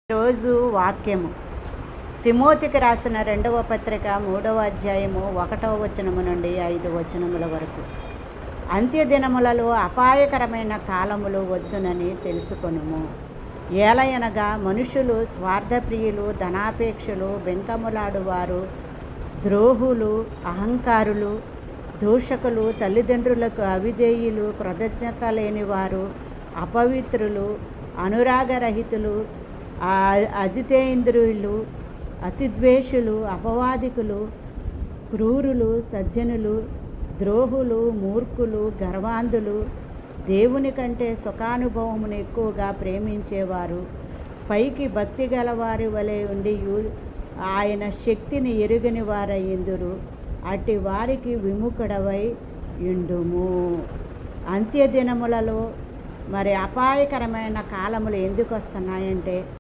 రోజు వాక్యము తిమోతికి రాసిన 2వ పత్రిక 3వ అధ్యాయము 1వ వచనము నుండి 5 వచనముల వరకు. అంత్యదినములలో అపాయకరమైన కాలములు వచ్చునని తెలుసుకొనుము. ఏలయనగా మనుషులు స్వార్థప్రియులు, ధనాపేక్షలు, బెంకములాడువారు, ద్రోహులు, అహంకారులు, దూషకులు, తల్లిదండ్రులకు అవిధేయులు, కృతజ్ఞత లేనివారు, అపవిత్రులు, అనురాగరహితులు, అజితేంద్రియులు, అతిద్వేషులు, అపవాదికులు, క్రూరులు, సజ్జనులు, ద్రోహులు, మూర్ఖులు, గర్వాంధులు, దేవుని కంటే సుఖానుభవమును ఎక్కువగా ప్రేమించేవారు, పైకి భక్తి గలవారి వలె ఉండి ఆయన శక్తిని ఎరుగని వారయ్యుందురు. అట్టి వారికి విముఖుడవై యుండుము. అంత్యదినములలో మరి అపాయకరమైన కాలములు ఎందుకు వస్తున్నాయంటే